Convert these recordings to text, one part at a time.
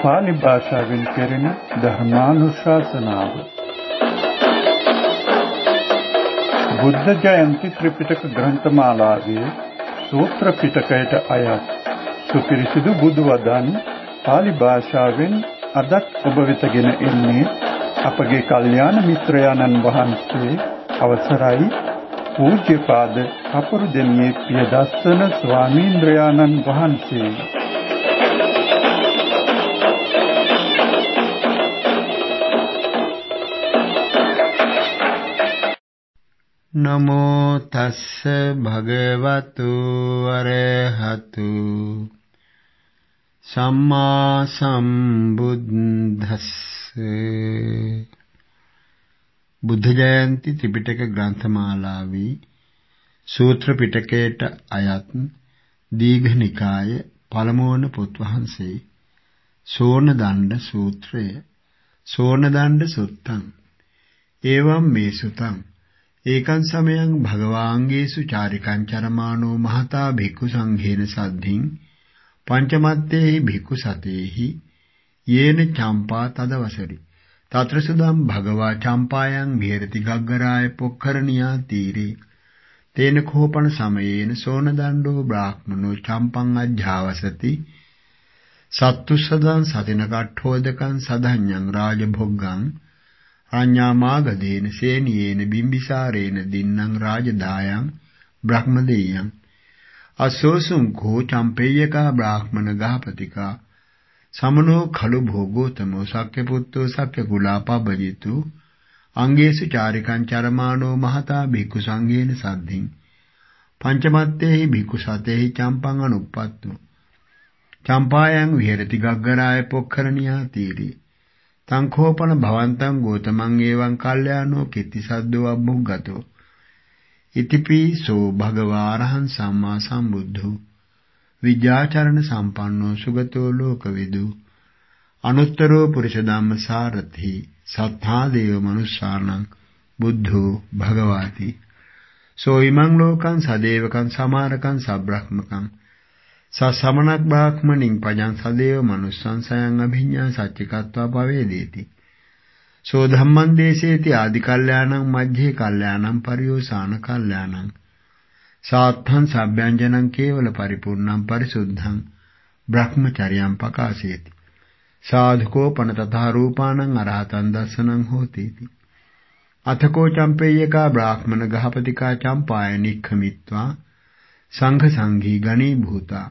පාලි භාෂාවෙන් කෙරෙන ධර්මානුශාසනාව. බුද්ධ ජයන්ති ත්‍රිපිටක ග්‍රන්ථමාලාවේ සූත්‍ර පිටකයට අයත් සුපිරිසිදු බුදු වදන් පාලි භාෂාවෙන් අදත් ඔබ වෙතගෙන එන්නේ අපගේ කල්යාණ මිත්‍රයාණන් වහන්සේ අවසරයි පූජ්‍යපාද කපුරුදෙණියේ පියදස්සන ස්වාමීන්ද්‍රයාණන් වහන්සේ. නමෝ තස්ස භගවතු අරහතු සම්මා සම්බුද්දස්ස. බුද්ධ ජයන්ති ත්‍රිපිටක ග්‍රන්ථමාලාවේ සූත්‍ර පිටකයට අයත් දීඝ නිකාය පළමුවන පොත් වහන්සේ සෝන දණ්ඩ සූත්‍රය. සෝන දණ්ඩ සුත්තං එවං මේ සුතං ඒකං සමයං භගවාංගේසු චාරිකං චරමානෝ මහතා භික්ඛු සංඝේන සද්ධින් පංචමත්තේහි භික්ඛු සතේහි යේන චම්පා තදවසරි තත්‍ර සුදම් භගවා චම්පායන් විහෙරති ගග්ගරාය පොක්කරණියා තීරේ තේන කෝපන සමයේන සෝන දණ්ඩෝ බ්‍රාහ්මනෝ චම්පං අජ්ජාවසති සත්තුසදං සතින කට්ඨෝදකං සදඤ්ඤං රාජභොග්ගං අඤ්ඤාමාගදේන සේනියේන බිම්බිසාරේන දින්නම් රාජදායං බ්‍රහ්මදේයං අසෝසුං කෝ චම්පේයකා බ්‍රාහ්මණ ගහපතිකා සමනෝ khළු භෝගෝතමෝ සක්්‍ය පුත්තෝ සක්්‍ය කුලාපබ්බජිතු අංගේසු චාරිකං චරමානෝ මහතා භික්ඛු සංඝේන සද්ධින් පංචමත්තේහි භික්ඛු සතේහි චම්පං අනුප්පත්තු චම්පායන් විහෙරති ගග්ගරාය පොක්කරණියා තීරේ තංඛෝපන භවන්තං ගෝතමං ඒවං කල්යාණෝ කිත්තිසද්දෝ අබ්බුග්ගතෝ ඉතිපිසෝ භගවාරහං සම්මා සම්බුද්ධෝ විජ්ජාචරණ සම්පන්නෝ සුගතෝ ලෝකවිදු අනුත්තරෝ පුරිස ධම්මසාරථි සත්තා දේව මනුස්සානං බුද්ධෝ භගවාති සෝ ඉමං ලෝකං සදේවකං සමාරකං සබ්‍රහ්මකං සසමනක් බ්‍රාහ්මණින් පජං සදේව මනුස්සං සයං අභිඤ්ඤා සච්චිකත්වා පවේදේති සෝ ධම්මං දේශේති ආදි කල්යාණං මජ්ජේ කල්යාණං පරියෝසాన කල්යාණං සාත්තං සබ්බ්‍යංජනං කේවල පරිපූර්ණං පරිසුද්ධං බ්‍රහ්මචර්යං පකාශේති සාධුකෝ පන තථා රූපාණං අරහතං දස්සනං හෝතේති අතකෝ චම්පේයකා බ්‍රාහ්මණ ගහපතිකා චම්පාය නික්ඛමිත්වා සංඝ සංඝී ගණී භූතා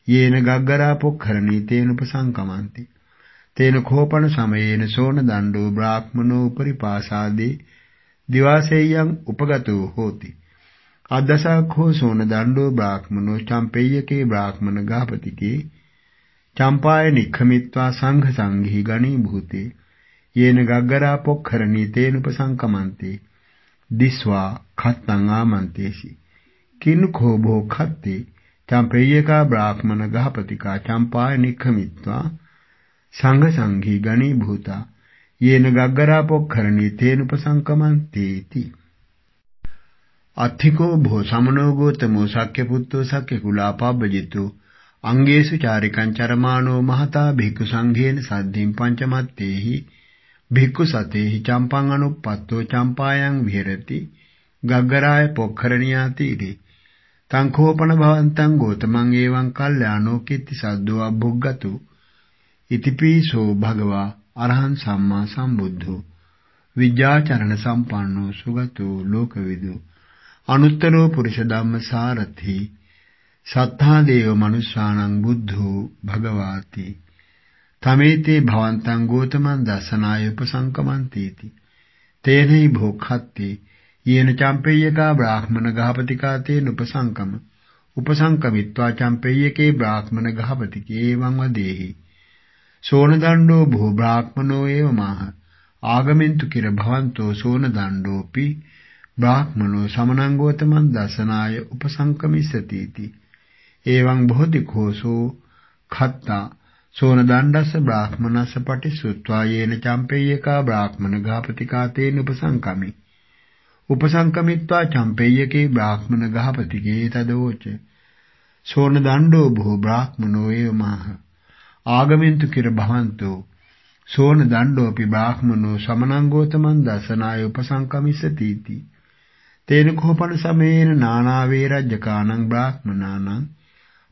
යේන ගග්ගරා පොක්ඛරණී තේන උපසංකමන්ති තේන කෝපන සමයේන සෝන දණ්ඩෝ බ්‍රාහ්මනෝ උපරිපාසාදේ දිවාසෙය්‍යං උපගතෝ හෝති අද්දසක්ඛෝ සෝන දණ්ඩෝ බ්‍රාහ්මනෝ චම්පේයකේ බ්‍රාහ්මණ ගාපතිකේ චම්පාය නික්ඛමිත්වා සංඝ සංඝී ගණී භූතේ යේන ගග්ගරා පොක්ඛරණී තේන උපසංකමන්ති දිස්වා khත්තං ආමන්තේසි කිනුඛෝ භෝ khatti චම්පේයකා බ්‍රාහ්මණ ගහපතිකා චම්පාය නික්ඛමිත්වා සංඝ සංඝී ගණී භූතා යේන ගග්ගරා පොක්ඛරණී තේන උපසංකමන්තේති අත්ථිකෝ භෝ සමනෝ ගෝතමෝ සක්්‍ය පුත්තෝ සක්්‍ය කුලාපබ්බජිතු අංගේසු චාරිකං චරමානෝ මහතා භික්ඛු සංඝේන සද්ධින් පංචමත්තේහි භික්ඛු සතේහි චම්පං අනුප්පත්තෝ චම්පායන් විහෙරති ගග්ගරාය පොක්ඛරණියා තීරේ තංඛෝපන භවන්තං ගෝතමං ඒවං කල්යාණෝ කිත්තිසද්දෝ අබ්බුග්ගතෝ ඉතිපිසෝ භගවා අරහං සම්මා සම්බුද්ධෝ විජ්ජාචරණ සම්පන්නෝ සුගතෝ ලෝකවිදු අනුත්තරෝ පුරිස ධම්මසාරථි සත්තා දේව මනුස්සානං බුද්ධෝ භගවාති තමේතේ භවන්තං ගෝතමං දසනාය උපසංකමන්තේති තේනයි භෝඛත්තේ යේන චම්පේයකා බ්‍රාහ්මණ ගහපතිකා තේන උපසංකමිත්වා චම්පේයකේ බ්‍රාහ්මණ ගහපතිකේ එවං වදේහි සෝන දණ්ඩෝ භෝ බ්‍රාහ්මනෝ ඒවමාහ ආගමෙන්තු කිර භවන්තෝ සෝන දණ්ඩෝපි බ්‍රාහ්මනෝ සමනං ගෝතමං දසනාය උපසංකමිස්සතිති එවං බෝධිකෝසෝ khත්තා සෝන දණ්ඩස්ස බ්‍රාහ්මනස්ස පටිසුත්වා යේන චම්පේයකා බ්‍රාහ්මණ ගහපතිකා තේන උපසංකමි උපසංකමිත්වා චම්පේයකේ බ්‍රාහ්මණ ගහපතිකේ තදෝච සෝන දණ්ඩෝ භෝ බ්‍රාහ්මනෝ ඒවමාහ ආගමෙන්තු කිර භවන්තෝ සෝන දණ්ඩෝපි බ්‍රාහ්මනෝ සමනං ගෝතමං දසනාය උපසංකමිස්සති තේන කෝපන සමේන නානා වේරජ්ජකානං බ්‍රාහ්මනානං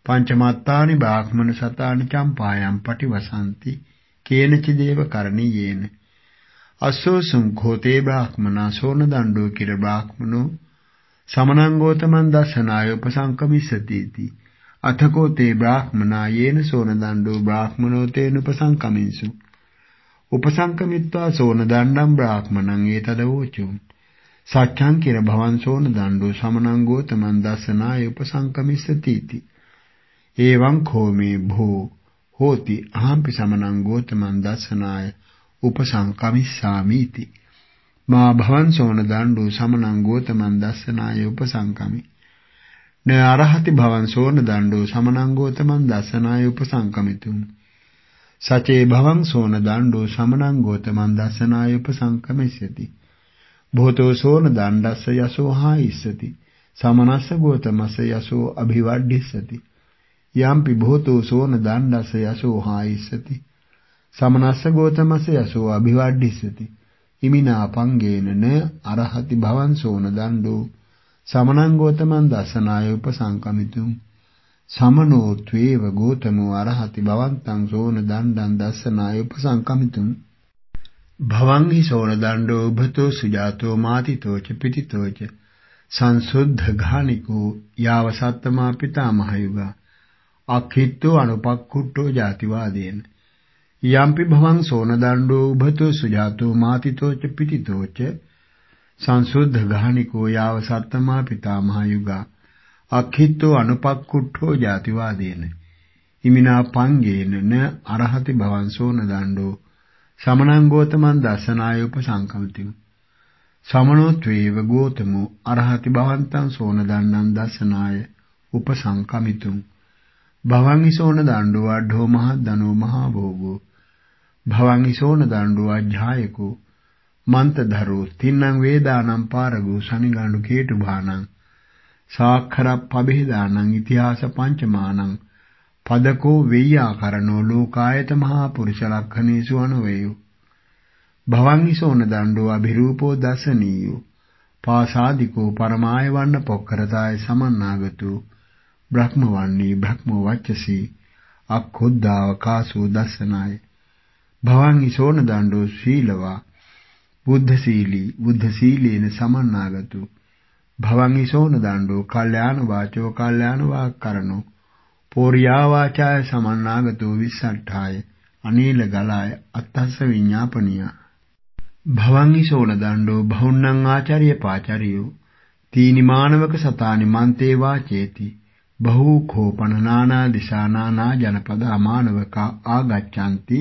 පංචමත්තානි බ්‍රාහ්මන සතානි චම්පායම් පටිවසಂತಿ කේනචි දේව කරණීයේන අස්සෝසුං ඛෝතේ බ්‍රාහ්මනා සෝන දණ්ඩෝ කිර බ්‍රාහ්මනෝ සමනං ගෝතමං දසනාය උපසංකමිස්සති අතකෝ තේ බ්‍රාහ්මනා යේන සෝන දණ්ඩෝ බ්‍රාහ්මනෝ තේන උපසංකමින්සු උපසංකමිත්වා සෝන දණ්ඩං බ්‍රාහ්මනං ඒතදවෝචු සච්ඡං කිර භවන් සෝන දණ්ඩෝ සමනං ගෝතමං දසනාය උපසංකමිස්සති එවං khome භෝ හෝති අහම්පි සමනං ගෝතමං දසනාය උපසංකමිස්සාමීති මා භවන් සෝන දණ්ඩෝ සමනං ගෝතමං දසනාය උපසංකමි න අරහති භවන් සෝන දණ්ඩෝ සමනං ගෝතමං දසනාය උපසංකමිතුං සචේ භවං සෝන දණ්ඩෝ සමනං ගෝතමං දසනාය උපසංකමිස්සති භූතෝ සෝන දණ්ඩස්ස යසෝ හායිස්සති සමනස්ස ගෝතමස්ස යසෝ අභිවඩ්ඩිස්සති යම්පි භූතෝ සෝන දණ්ඩස්ස යසෝ හායිස්සති සමනස්ස ගෝතමස්ස යසෝ අභිවඩ්ඩිස්සති ඉමිනා පංගේන න අරහති භවන් සෝන දණ්ඩෝ සමනං ගෝතමං දසනාය උපසංකමිතුං සමනෝ ත්වේව ගෝතමෝ අරහති භවන්තං සෝන දණ්ඩං දසනාය උපසංකමිතුං භවං හි සෝන දණ්ඩෝ උභතෝ සුජාතෝ මාතිතෝ ච පිතිතෝ ච සංසුද්ධ ඝානිකෝ යාව සත්තමා පිතාමහයුගා අක්ඛිත්තෝ අනුපක්ඛුට්ටෝ ජාතිවාදේන යම්පි භවං සෝන දණ්ඩෝ උභතෝ සුජාතෝ මාතිතෝ ච පිතිතෝ ච සංසුද්ධ ඝානිකෝ යාව සත්තමා පිතාමහයුගා අක්ඛිත්තෝ අනුපක්ඛුට්ටෝ ජාතිවාදේන ඉමිනා පංගේන න අරහති භවන් සෝන දණ්ඩෝ සමනං ගෝතමං දසනාය උපසංකමිතුං සමනෝ ත්වේව ගෝතමෝ අරහති භවන්තං සෝන දණ්ඩං දසනාය උපසංකමිතුං භවං සෝන දණ්ඩෝ අඩ්ඨෝ මහද්දනෝ මහා භෝගෝ භවං සෝන දණ්ඩෝ අජ්ජායකෝ මන්තධරෝ තින්නං වේදානම් පාරගෝ සනිගණ්ඩු කේටු භානං සාක්ඛරප් පබේදානං ඉතිහාස පංචමානං පදකෝ වෙය්‍යාකරණෝ ලෝකායත මහා පුරුෂ ලක්ඛනේසු අනවයෝ භවං සෝන දණ්ඩෝ අභිරූපෝ දසනීයෝ පාසාදිකෝ පරමාය වන්න පොක්කරතාය සමන්නාගතෝ බ්‍රහ්මවන්නී බ්‍රහ්මෝ වච්චසී අක්ඛුද්ධාව කාසෝ දසනාය භවං සෝන දණ්ඩෝ සීලවා බුද්ධ සීලේන සමන්නාගතෝ භවං සෝන දණ්ඩෝ කල්යාණ වාචෝ කල්යාණ වාක්කරණෝ පෝරියා වාචාය සමන්නාගතෝ විස්සට්ඨාය අනීල ගලාය අත්තස්ස විඤ්ඤාපනිය භවං සෝන දණ්ඩෝ බහුන්නං ආචාර්ය පාචාරියෝ තීනි මානවක සතානි මන්තේ වාචේති බහූ khෝපන නානා දිසා නානා ජනපද අමානවකා ආගච්ඡanti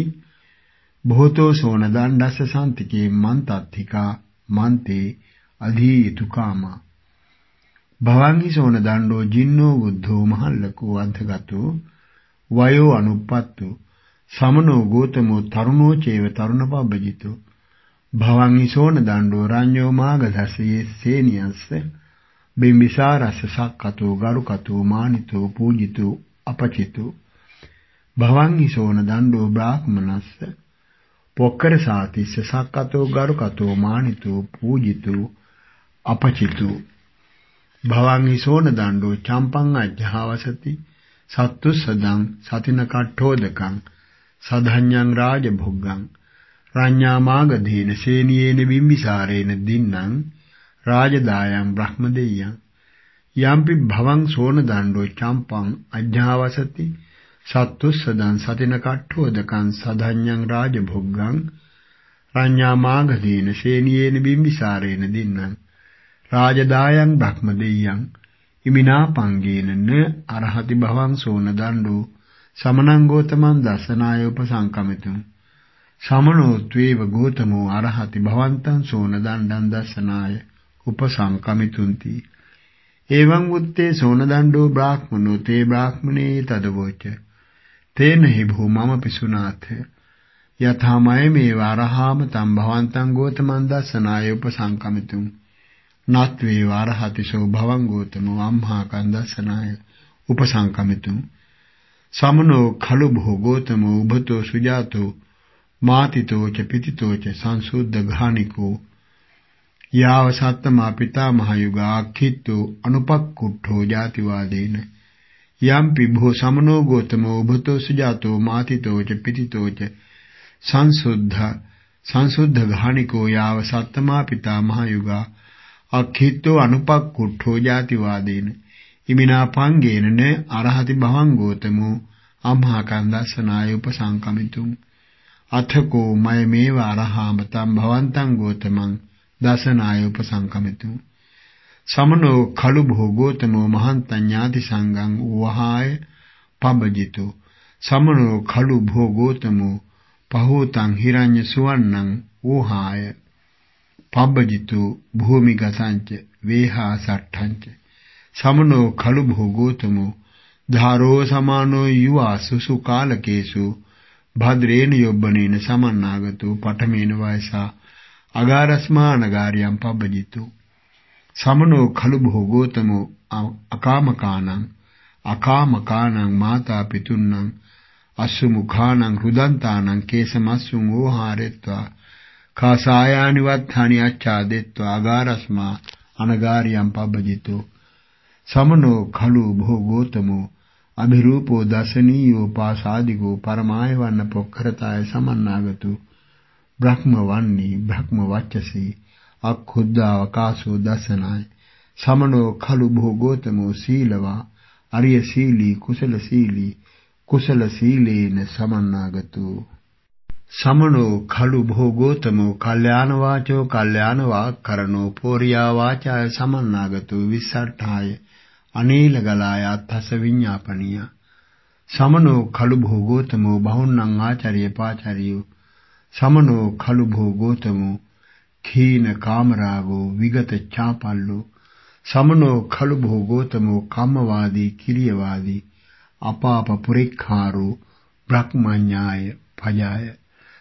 භූතෝ සෝන දණ්ඩස්ස සම්තිකේ මන්තත්තිකා මන්තේ අධීතුකාමා භවං සෝන දණ්ඩෝ ජින්නෝ බුද්ධෝ මහල්ලකෝ අධගතෝ වයෝ අනුප්පත්තෝ සමනෝ ගෝතමෝ තරුණෝ චේව තරුණපබ්බජිතෝ භවං සෝන දණ්ඩෝ රඤ්ඤෝ මාගධස්සේ සේනියස්ස බිම්බිසාරස්ස සක්කතෝ ගරුකතෝ මානිතෝ පූජිතෝ අපචිතෝ භවං සෝන දණ්ඩෝ බ්‍රාහ්මනස්ස පොක්කර සාතිස්ස සක්කතෝ ගරුකතෝ මානිතෝ පූජිතෝ අපචිතෝ භවං සෝන දණ්ඩෝ චම්පං අජ්ජහවසති සත්තුස්සදං සතින කට්ඨෝදකං සධඤ්ඤං රාජභොග්ගං රඤ්ඤාමාගධේන සේනියේන බිම්බිසාරේන දින්නම් රාජදායං බ්‍රහ්මදෙය්‍යං යම්පි භවං සෝන දණ්ඩෝ චම්පං අජ්ජහවසති සත්තුස්සදං සතින කට්ඨෝදකං සධඤ්ඤං රාජභොග්ගං රඤ්ඤාමාගධේන සේනියේන බිම්බිසාරේන දින්නම් රාජදායං බ්‍රහ්මදෙය්‍යං ඉමිනා පංගේන න අරහති භවං සෝන දණ්ඩෝ සමනං ගෝතමං දසනාය උපසංකමිතුං සමනෝ ත්වේව ගෝතමෝ අරහති භවන්තං සෝන දණ්ඩං දසනාය උපසංකමිතුන්ති එවං උත්තේ සෝන දණ්ඩෝ බ්‍රාහ්මනෝ තේ බ්‍රාහ්මනේ තදවෝච තේන හි භූමම පිසුනාථ යථාමය මේ වරහාම තම් භවන්තං ගෝතමං දසනාය උපසංකමිතුං නත්වේ වරහතිසෝ භවං ගෝතමෝ අම්හා කන්දසනාය උපසංකමිතුං समनो खलु भोगोतमो उभतो सुजातो मातितो च पितितो च संशुद्ध घानिको याव सत्तमा पितामह युगाखितो अनुपक्कुट्ठो जातिवादेन यम्पि भो समनो गोतमो उभतो सुजातो मातितो च पितितो च संशुद्ध घानिको याव सत्तमा पितामह युगा अखितो अनुपक्कुट्ठो जातिवादेन इमिना पांगेन न अरहति भवं गोतमो अम्हाकन्दसनाय उपसंकमितुं अथको मयमेव अरहामतं भवन्तं गोतमं दसनाय उपसंकमितुं समनो खलु भोगोतमो महन्तं ज्ञाति संगं वहाय पबजितो समनो खलु भोगोतमो पहूतं हिरण्य सुवर्णं वहाय पबजितो भूमिगतंच वेहा सट्ठंच समनो खलु भोगोतमो धारो समानो युवा सुसुकालकेषु भद्रेन योब्बनेन समन्नागतो पठमेन वयसा अगारस्मानगार्यं पबजितो समनो खलु भोगोतमो अकामकानां माता पितुन्नां अश्रुमुखानां हृदन्तानां केशमस्सुं ओहारेत्वा कासायानि वत्थानि आच्छादित्वा अगारस्मा अनगार्यं पबजितो समनो खलु भोगोतमो अभिरूपो दर्शनीयो पासादिको परमाय वर्ण पोखरताय समन्नागतो ब्रह्मवन्नी ब्रह्मवच्चसी अक्षुद्धावकाशो दर्शनाय समनो खलु भोगोतमो शीलवा अर्यशीली कुशलशीलेन समन्नागतो समनो खलु भोगोतमो कल्याणवाचो कल्याणवाक्करणो पोर्यावाचाय समन्नागतो विसट्ठाय अनीलगलाय अर्थस विज्ञापनीय समनो खलु भोगोतमो बहुन्नं आचार्य पाचार्यो समनो खलु भोगोतमो खीन कामरागो विगत चापल्लो समनो खलु भोगोतमो कामवादी किरियवादी अपाप पुरिखारो ब्रह्मन्याय भजाय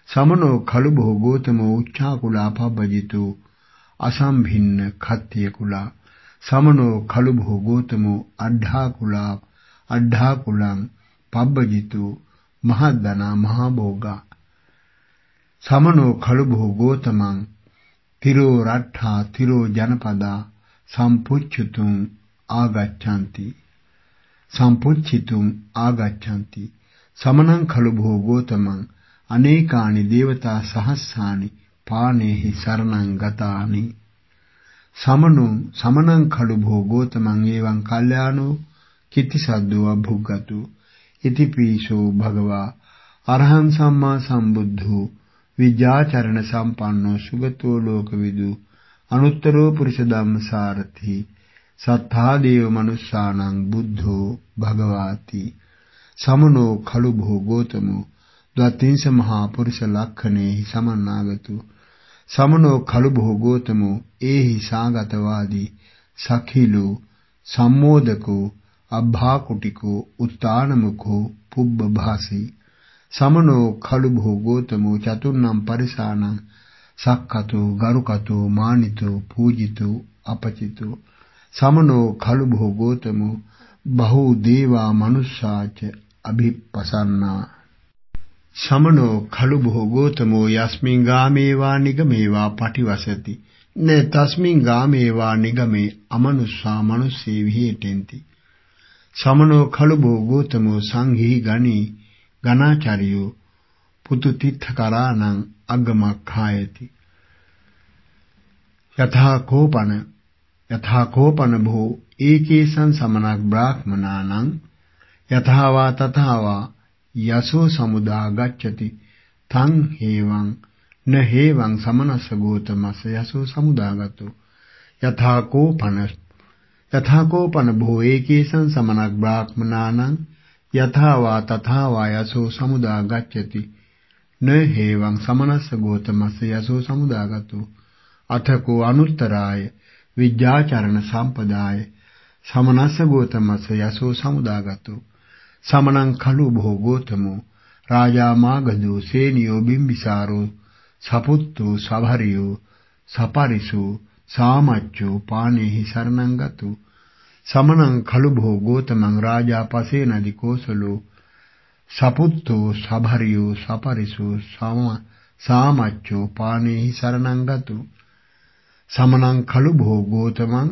समनो खलु भोगोतमो उच्चाकुला पबजितो असंभिन्न खत्यकुला समनो खलु भोगोतमो अड्ढाकुलं पबजितो महद्दना महाभोगा समनो खलु भोगोतमं तिरो रट्ठा तिरो जनपदा संपुच्छितुं आगच्छन्ति समनं खलु भोगोतमं अनेकानि देवता सहस्राणि पानेहि शरणं गतानि समनं खलु भोगोतमं एवं कल्याणो कितिसद्दो अभुगतो इति पीशो भगवा अरहं सम्मा सम्बुद्धो विद्याचरण संपन्नो सुगतो लोकविदु अनुत्तरो पुरुषधम्म सारथि सत्तादेव मनुष्याणां बुद्धो भगवाति समनो खलु भोगोतमो द्वात्रिंश महापुरुष लक्षणे समन्नागतो समनो खलु भोगोतमो एहि सागतवादी सखिलो सम्मोदको अब्भाकुटिको उत्तानमुखो पुब्बभासी समनो खलु भोगोतमो चतुर्णं परिसानं सक्कतो गरुकतो मानितो पूजितो अपचितो समनो खलु भोगोतमो बहुदेवा मनुष्या च अभिप्रसन्ना समनो खलु भोगोतमो यस्मिन् गामे वा निगमे वा पटिवसति न तस्मिन् गामे वा निगमे अमनुष्या मनुष्ये विहेटेन्ति समनो खलु भोगोतमो संघी गणी गणाचार्यो पुतुतीर्थकराणां अग्गमखायति यथा कोपन भो एकेशं समनक् ब्राह्मणानां यथा वा तथा वा यशो समुदा गच्छति तं हेवं न हेवं समनस्य गौतमस्य यशो समुदागतो यथा कोपन भो एकेशं समनक् ब्राह्मणानां यथा वा तथा वा यशो समुदा गच्छति न हेवं समनस्य गौतमस्य यशो समुदागतो अथ को अनुत्तराय विद्याचरण संपदाय समनस्य गौतमस्य यशो समुदागतो समनं खलु भोगोतमो राजा मागधो सेनियो बिम्बिसारो सपुत्तो सभर्यो सपरिसो सामच्चो पानेहि शरणं गतो समनं खलु भोगोतमं राजा पसेनदि कोसलो සපුත්තෝ සභරියෝ සපරිසෝ සාමච්චෝ පානේහි සරණං ගතු සමනං කලු භෝගෝතමං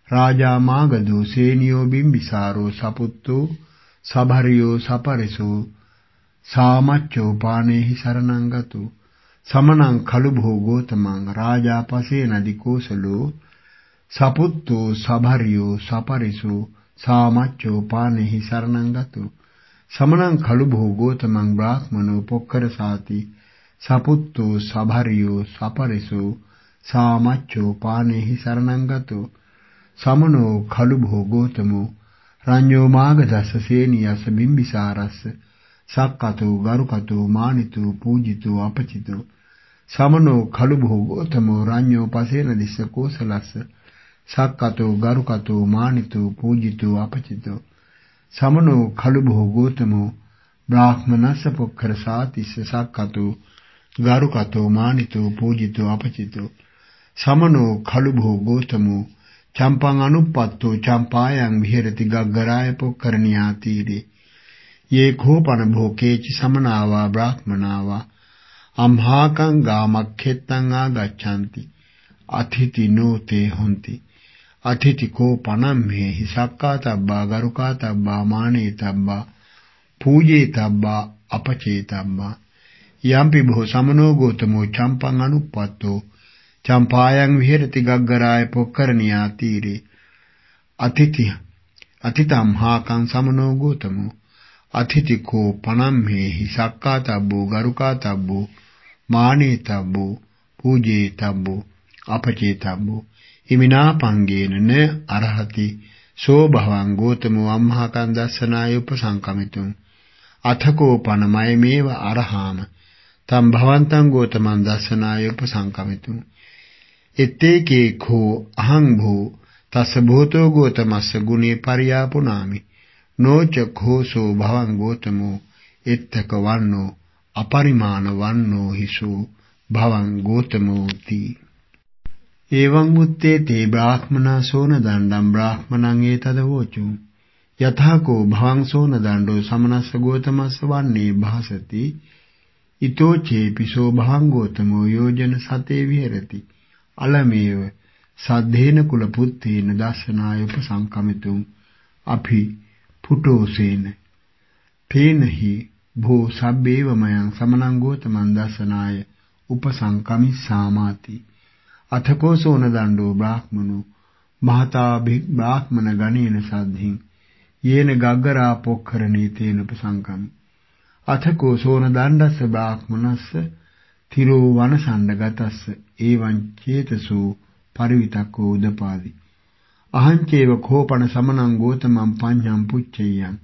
රාජා මාගදෝ සේනියෝ බිම්බිසාරෝ සපුත්තෝ සභරියෝ සපරිසෝ සාමච්චෝ පානේහි සරණං ගතු සමනං කලු භෝගෝතමං රාජා පසේනදි කෝසලෝ සපුත්තෝ සභරියෝ සපරිසෝ සාමච්චෝ පානේහි සරණං ගතු සමනං කලු භෝගෝතමං බ්‍රාහ්මනෝ පොක්කරසාති සපුත්තෝ සභරියෝ සපරිසෝ සාමච්චෝ පානේහි සරණං ගතු සමනෝ කලු භෝගෝතමෝ රඤ්ඤෝ මාගදස්ස සේනියස්ස බිම්බිසාරස්ස සක්කතෝ ගරුකතෝ මානිතෝ පූජිතෝ අපචිතෝ සමනෝ කලු භෝගෝතමෝ රඤ්ඤෝ පසේන දිස්ස කෝසලස්ස සක්කතෝ ගරුකතෝ මානිතෝ පූජිතෝ අපචිතෝ සමනෝ කලු භෝගෝතමෝ බ්‍රාහ්මනස්ස පොක්ඛරසාතිස්ස සක්කතෝ ගරුකතෝ මානිතෝ පූජිතෝ අපචිතෝ සමනෝ කලු භෝගෝතමෝ චම්පං අනුප්පත්තෝ චම්පායං විහෙරති ගග්ගරාය පොක්කරණියා තීරේ යේ කෝපන භෝකේචි සමනාවා බ්‍රාහ්මනාවා අම්හාකං ගාමක්ඛෙත්තං ආගච්ඡanti අතිති නෝතේ හොಂತಿ අතිති කෝපනම් මෙහි සක්කාතබ්බා ගරුකාතබ්බා මානේතබ්බා පූජේතබ්බා අපචේතබ්බා යම්පි භෝ සමනෝ ගෝතමෝ චම්පං අනුප්පත්තෝ චම්පායං විහෙරති ගග්ගරාය පොක්කරණියා තීරේ අතිතම් හාකං සමනෝ ගෝතමෝ අතිතිකෝ පනම්හෙහි සක්කාතබ්බෝ ගරුකාතබ්බෝ මානේතබ්බෝ පූජේතබ්බෝ අපචේතබ්බෝ ඉමිනා පංගේන න අරහති සෝ භවං ගෝතමෝ අම්හාකං දස්සනාය උපසංකමිතුං අතකෝ පනමයමේව අරහාම තම් භවන්තං ගෝතමං දස්සනාය උපසංකමිතුං එත්තේකේ කෝ අහං භෝ තස්ස භූතෝ ගෝතමස්ස ගුණේ පරියාපුනාමි නෝච khosෝ භවං ගෝතමෝ එත්තක වන්නෝ අපරිමාණ වන්නෝ හිසෝ භවං ගෝතමෝති එවං මුත්තේ තේ බ්‍රාහ්මනා සෝන දණ්ඩම් බ්‍රාහ්මණං ඒතද වෝචු යථාකෝ භවං සෝන දණ්ඩෝ සමනස්ස ගෝතමස්ස වන්නේ භාසති ඊතෝ චේපිසෝ භවං ගෝතමෝ යෝජන සතේ විහෙරති අලමේව සද්ධේන කුල පුත්තේන දස්සනාය උපසංකමිතුං අපි පුටෝසේන තේනහි භෝ සබ්බේවමයන් සමනං ගෝතමං දස්සනාය උපසංකමිස්සාමාති අතකෝ සෝන දණ්ඩෝ බ්‍රාහ්මනෝ මහතා බ්‍රාහ්මන ගණේන සද්ධින් යේන ගග්ගරා පොක්ඛරණී තේන උපසංකමි අතකෝ සෝන දණ්ඩස්ස බ්‍රාහ්මනස්ස තිරෝ වනසණ්ඩගතස්ස ඒවං චේතසෝ පරිවිතක්කෝ උදපාදි අහංචේව කෝපන සමනං ගෝතමං පඤ්ඤං පුච්චේයං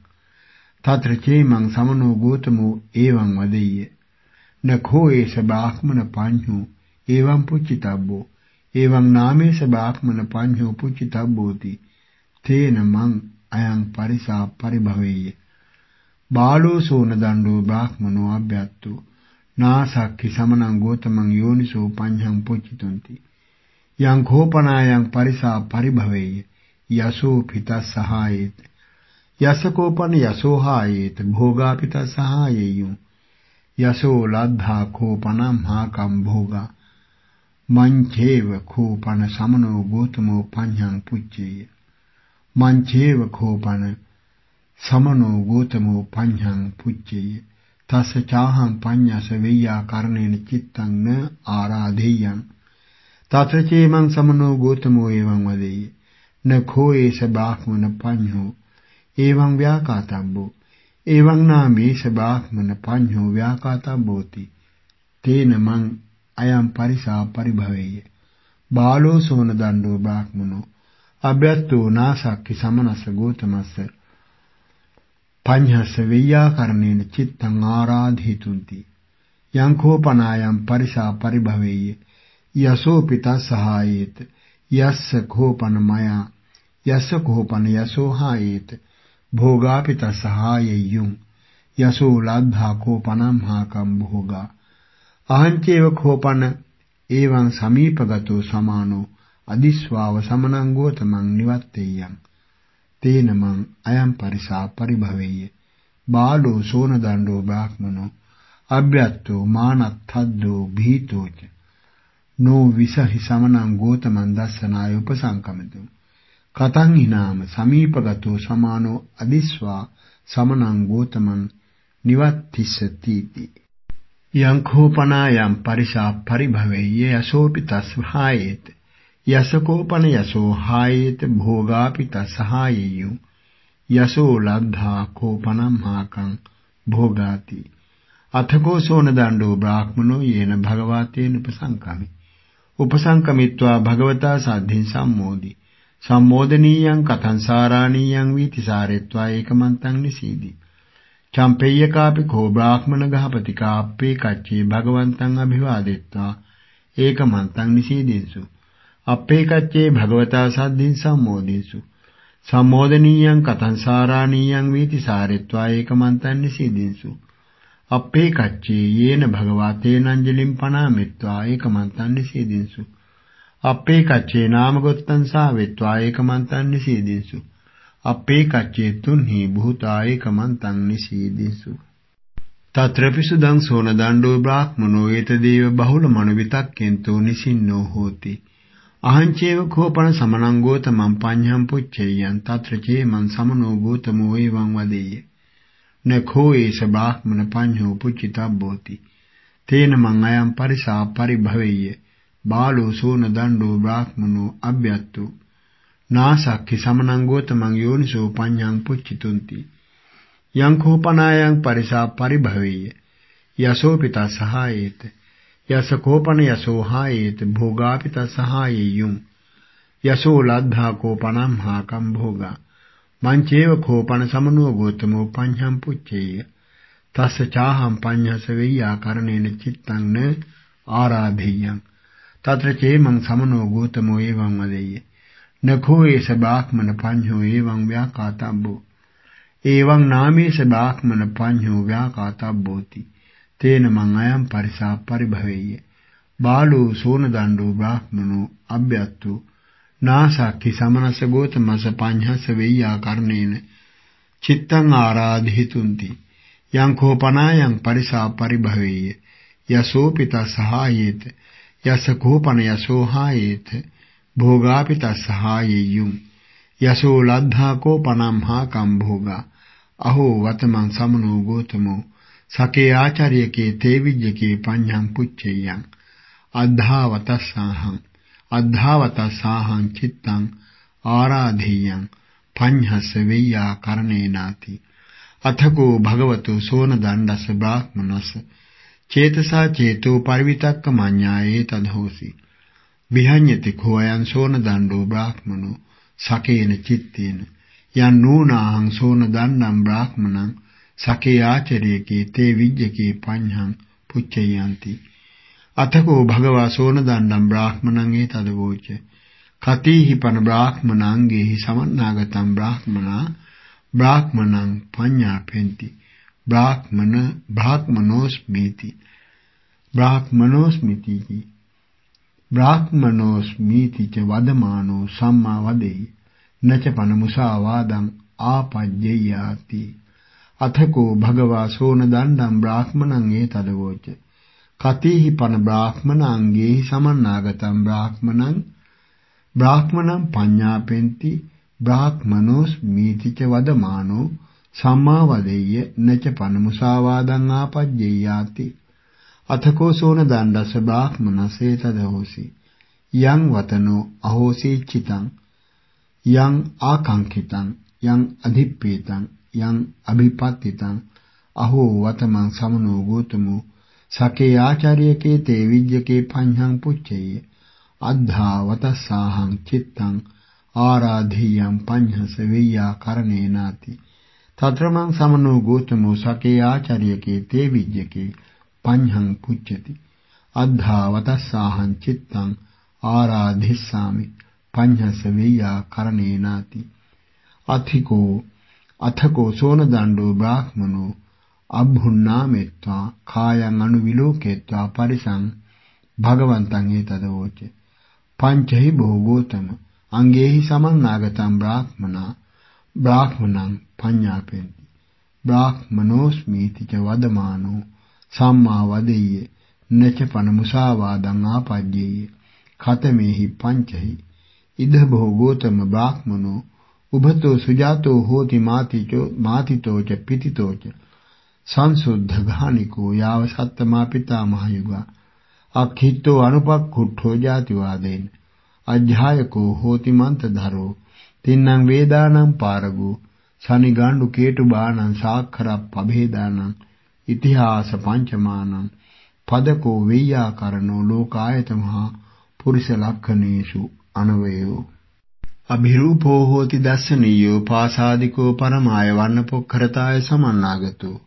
තත්‍ර චේමං සමනෝ ගෝතමෝ ඒවං වදෙය්‍ය නඛෝ ඒස බ්‍රාහ්මන පඤ්ඤෝ ඒවං පුච්චිතබ්බෝ ඒවං නාමේස බ්‍රාහ්මන පඤ්ඤෝ පුච්චිතබ්බෝති තේන මං අයං පරිසා පරිභවෙය්‍ය බාලෝ සෝන දණ්ඩෝ බ්‍රාහ්මනෝ අභ්‍යත්තෝ නාසක්ඛි සමනං ගෝතමං යෝනිසෝ පඤ්ඤං පුච්චිතොන්ති යං කෝපනායං පරිසා පරිභවෙය්‍ය යසෝ පිතස් සහායේත යසකෝපන යසෝ හායේත භෝගා පිතස් සහායෙය්‍යෝ යසෝ ලද්ධා කෝපනම් හාකම් භෝගා මංචේව කෝපන සමනෝ ගෝතමෝ පඤ්ඤං පුච්චේය මංචේව කෝපන සමනෝ ගෝතමෝ පඤ්ඤං පුච්චේය තස්ස චාහං පඤ්ඤස වෙය්‍යා කරණේන චිත්තං න ආරාධේයං තත්‍රචේමං සමනෝ ගෝතමෝ එවං වදෙය්‍ය නඛෝ ඒස බ්‍රාහ්මන පඤ්ඤෝ එවං ව්‍යාකාතබ්බෝ එවං නාමේස බ්‍රාහ්මන පඤ්ඤෝ ව්‍යාකාතබ්බෝති තේන මං අයං පරිසා පරිභවෙය්‍ය බාලෝ සෝන දණ්ඩෝ බ්‍රාහ්මනෝ අභ්‍යත්තෝ නාසක්ඛි සමනස්ස ගෝතමස්ස පඤ්ඤස්ස වෙය්‍යාකරණේන චිත්තං ආරාධිතුන්ති යං කෝපනායං පරිසා පරිභවෙය්‍ය යසෝ පිතස් සහායේත යස්ස කෝපන මයා යස්ස කෝපන යසෝ හායේත භෝගා පිතස් සහායෙය්‍යුං යසෝ ලද්ධා කෝපනම් හාකම් භෝගා අහංචේව කෝපන එවං සමීපගතෝ සමානෝ අදිස්වාව සමනං ගෝතමං නිවත්තේයං තේන මං අයං පරිසා පරිභවෙය්‍ය බාලෝ සෝනදණ්ඩෝ බ්‍රාහ්මනෝ අභ්‍යත්තෝ මානත්තද්දෝ භීතෝච නෝ විසහි සමනං ගෝතමං දස්සනාය උපසංකමිතෝ කතං හිනාම සමීපගතෝ සමානෝ අදිස්වා සමනං ගෝතමං නිවත්තිස්සති යං කෝපනායම් පරිසා පරිභවෙය්‍ය යසෝපි තස්හායේත යසකෝපන යසෝ හායේත භෝගාපි තස්හායෙය්‍යෝ යසෝ ලද්ධා කෝපනම් හාකං භෝගාති අතකෝ සෝනදණ්ඩෝ බ්‍රාහ්මනෝ යේන භගවතේන උපසංකමිත්වා භගවතා සද්ධින් සම්මෝදි සම්මෝදනීයං කතං සාරාණීයං වීති සාරෙත්වා ඒකමන්තං නිසීදි චම්පෙය්‍යකාපි කෝ බ්‍රාහ්මණ ගහපති කාප්පේ කච්චේ භගවන්තං අභිවාදෙත්වා ඒකමන්තං නිසීදෙන්සු අප්පේ කච්චේ භගවතා සද්ධින් සම්මෝදෙන්සු සම්මෝදනීයං කතං සාරාණීයං වීති සාරෙත්වා ඒකමන්තං නිසීදෙන්සු අප්පේ කච්චේ යේන භගවතේන අංජලින් පනාමෙත්වා ඒකමන්තං නිසීදෙන්සු අප්පේ කච්චේ නාමගොත්තං සාවෙත්වා ඒකමන්තං නිසීදෙන්සු අප්පේ කච්චේ තුන්හි භූතා ඒකමන්තං නිසීදෙන්සු තත්‍රපිසුදං සෝනදණ්ඩෝ බ්‍රාහ්මනෝ ඒතදේව බහුල මනුවිතක්කෙන්තෝ නිසින්නෝ හෝති අහංචේව කෝපන සමනං ගෝතමං පඤ්ඤං පුච්චේයං තත්‍ර චේමං සමනෝ ගෝතමෝ එවං වදෙය්‍ය නඛෝ ඒස බ්‍රාහ්මන පඤ්ඤෝ පුච්චිතබ්බෝති තේන මං අයං පරිසා පරිභවෙය්‍ය බාලෝ සෝනදණ්ඩෝ බ්‍රාහ්මනෝ අභ්‍යත්තෝ නාසක්ඛි සමනං ගෝතමං යෝනිසෝ පඤ්ඤං පුච්චිතුන්ති යං කෝපනායං පරිසා පරිභවෙය්‍ය යසෝ පිතා සහායේත යස කෝපන යසෝ හායේත භෝගාපිත සහායෙය්‍යුම් යසෝ ලද්ධා කෝපනම් හාකම් භෝගා මංචේව කෝපන සමනෝ ගෝතමෝ පඤ්ඤං පුච්චේය තස්ස චාහං පඤ්ඤස වෙය්‍යා කරණේන චිත්තං න ආරාධෙය්‍යං තත්‍ර චේමං සමනෝ ගෝතමෝ එවං වදෙය්‍ය නඛෝ ඒස බ්‍රාහ්මන පඤ්ඤෝ එවං ව්‍යාකාතබ්බෝ එවං නාමේස බ්‍රාහ්මන පඤ්ඤෝ ව්‍යාකාතබ්බෝති තේන මං අයං පරිසා පරිභවෙය්‍ය බාලෝ සෝනදණ්ඩෝ බ්‍රාහ්මනෝ අභ්‍යත්තෝ නාසක්ඛි සමනස ගෝතමස පඤ්ඤස වෙය්‍යා කරණේන චිත්තං ආරාධිතුන්ති යං කෝපනායං පරිසා පරිභවෙය්‍ය යසෝ පිතා සහායේත යස කෝපන යසෝ හායේත භෝගාපිත සහායෙය්‍යුම් යසෝ ලද්ධා කෝපනම් හාකම් භෝගා අහෝ වතමං සමනෝ ගෝතමෝ සකේ ආචාර්යකේ තේවිජ්ජකේ පඤ්ඤං පුච්චේයං අද්ධාවතසාහං චිත්තං ආරාධේයං පඤ්ඤස්ස වෙය්‍යා කරණේනාති අතකෝ භගවතු සෝනදණ්ඩස්ස බ්‍රාහ්මනස්ස චේතසා චේතෝ පරිවිතක්ක මඤ්ඤායේ තදහෝසි විහඤ්ඤති කෝයං සෝනදණ්ඩෝ බ්‍රාහ්මනෝ සකේන චිත්තේන යන් නූනාහං සෝනදණ්ඩං බ්‍රාහ්මනං සකේ ආචරයේකේ තේ විජ්ජකේ පඤ්ඤං පුච්චයන්ති අතකෝ භගවා සෝනදණ්ඩං බ්‍රාහ්මනං ඒතදවෝච කතීහි පන බ්‍රාහ්මනාංගේහි සමන්නාගතං බ්‍රාහ්මනං පඤ්ඤාපෙන්ති බ්‍රාහ්මනෝස්මිති ච වදමානෝ සම්මා වදෙයි නච පන මුසාවාදං ආපජ්ජයාති අතකෝ භගවා සෝනදණ්ඩං බ්‍රාහ්මනං ඒතදවෝච කතීහි පන බ්‍රාහ්මනාංගේහි සමන්නාගතං බ්‍රාහ්මනං පඤ්ඤාපෙන්ති බ්‍රාහ්මනෝස්මිති ච වදමානෝ සම්මා වදෙය්‍ය නච පන මුසාවාදං ආපජ්ජයාති අතකෝ සෝනදණ්ඩස්ස බ්‍රාහ්මනස්සේ තදහෝසි යං වතනෝ අහෝසීච්චිතං යං ආකංකිතං යං අධිප්පේතං යං අභිපත්තිතං අහෝ වතමං සමනෝ ගෝතමෝ සකේ ආචාර්යකේ තේ විජ්ජකේ පඤ්ඤං පුච්චේය අද්ධාවතසාහං චිත්තං ආරාධියං පඤ්ඤස වෙය්‍යා කරණේනාති තත්‍රමං සමනෝ ගෝතමෝ සකේ ආචාර්යකේ තේ විජ්ජකේ පඤ්ඤං පුච්චති අද්ධාවතසාහං චිත්තං ආරාධිස්සාමි පඤ්ඤස වෙය්‍යා කරණේනාති අතකෝ සෝනදණ්ඩෝ බ්‍රාහ්මනෝ අබ්භුන්නාමෙත්වා කායං අනුවිලෝකෙත්වා පරිසං භගවන්තං ඒතදවෝච පංචහි භෝගෝතම අංගේහි සමන්නාගතං බ්‍රාහ්මනං පඤ්ඤාපෙන්ති බ්‍රාහ්මනෝස්මීති ච වදමානෝ සම්මා වදෙය්‍ය නච පන මුසාවාදං ආපජ්ජේය ඛතමේහි පංචහි ඉද භෝගෝතම බ්‍රාහ්මනෝ උභතෝ සුජාතෝ හෝති මාතිතෝ ච පිතිතෝ ච සංසුද්ධ ගානිකෝ යාව සත්තමා පිතාමහ යුගා අක්ඛිතෝ අනුපක්ඛුට්ඨෝ ජාතිවාදේන අජ්ජායකෝ හෝති මන්තධරෝ තින්නම් වේදානම් පාරගෝ සනිගණ්ඩු කේටු බාණං සාක්ඛරප් පභේදානං ඉතිහාස පංචමානං පදකෝ වෙය්‍යාකරණෝ ලෝකායතමහා පුරිස ලක්ඛනේසු අනවයෝ අභිරූපෝ හෝති දස්සනීයෝ පාසාදිකෝ පරමාය වන්න පොක්ඛරතාය සමන්නාගතෝ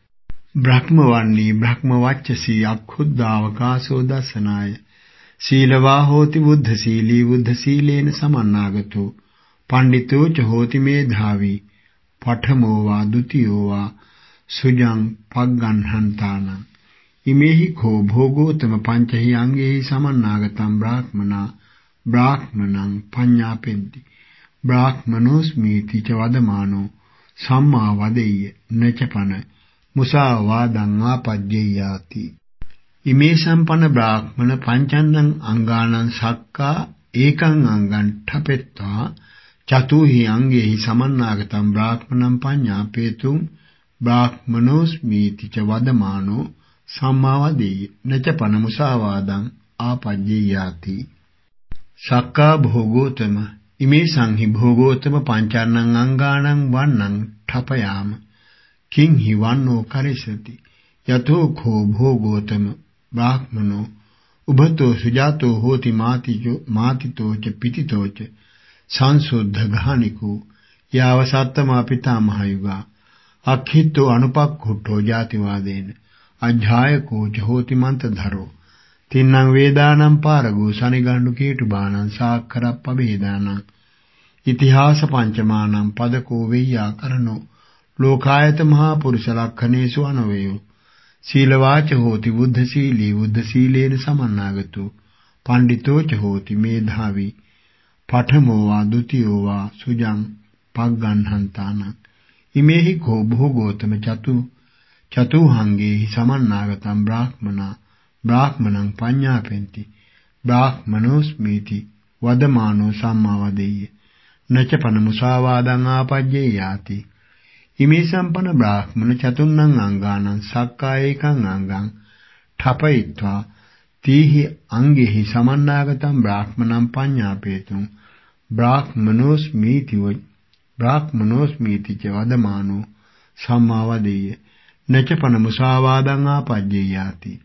බ්‍රහ්ම වන්නී බ්‍රහ්ම වච්චසී අක්ඛුද්ධාවකාශෝ දස්සනාය සීලවා හෝති බුද්ධ සීලී බුද්ධ සීලේන සමන්නාගතෝ පණ්ඩිතෝ ච හෝති මේධාවී පඨමෝ වා ဒ ුතියෝ වා සුජං පග්ගන්හන්තාන ඉමේහි කෝ භෝගෝතම පංචහි අංගේහි සමන්නාගතං බ්‍රාහ්මනා බ්‍රාහ්මණං පඤ්ඤාපෙන්ති බ්‍රාහ්මනෝස්මීති ච වදමානෝ සම්මා වදෙය්‍ය නචපන මුසාවාදං ආපජ්ජේයාති ඉමේ සම්පන්න බ්‍රාහ්මණ පංචන්නං අංගානං සක්කා ඒකං අංගං ඨපෙත්වා චතුහි අංගේහි සමන්නාගතං බ්‍රාහ්මණං පඤ්ඤාපේතුං බ්‍රාහ්මනෝස්මීති ච වදමානෝ සම්මා වදෙය්‍ය නචපන මුසාවාදං ආපජ්ජේයාති සක්කා භෝගෝතම ඉමේ සංහි භෝගෝතම පංචන්නං අංගානං වන්නං ඨපයාම කිං හි වන්නෝ කරිසති යතෝ කෝ භෝගෝතම බ්‍රාහ්මනෝ උභතෝ සුජාතෝ හෝති මාතිතෝ ච පිතිතෝ ච සංසුද්ධ ගානිකෝ යාව සත්තමා පිතාමහ යුගා අක්ඛිතෝ අනුපක්ඛුට්ඨෝ ජාතිවාදේන අජ්ජායකෝ ච හෝති මන්තධරෝ තින්නම් වේදානම් පාරගෝ සනිගණ්ඩු කේටු බාණං සාක්ඛරප් පභේදානං ඉතිහාස පංචමානං පදකෝ වෙය්‍යාකරණෝ ලෝකායත මහා පුරුෂ ලක්ඛනේසු අනවයෝ සීලවාච හෝති බුද්ධ සීලී බුද්ධ සීලේන සමන්නාගතෝ පණ්ඩිතෝ ච හෝති මේධාවී පඨමෝ වා ဒ ුතියෝ වා සුජං පග්ගන්හන්තාන ඉමේහි කෝ භෝගෝතම චතුහංගේහි සමන්නාගතං බ්‍රාහ්මනා බ්‍රාහ්මණං පඤ්ඤාපෙන්ති බ්‍රාහ්මනෝස්මීති වදමානෝ සම්මා වදෙය්‍ය නචපන මුසාවාදං ආපජ්ජේයාති ඉමේ සම්පන බ්‍රාහ්මණ චතුන්නං අංගානං සක්කායේකං අංගං ඨපයිत्वा තීහි අංගෙහි සමන්නාගතං බ්‍රාහ්මණං පඤ්ඤාපේතුං බ්‍රාහ්මනෝස්මීති ච වදමානෝ සම්මා වදෙය්‍ය නචපන මුසාවාදං ආපජ්ජේයාති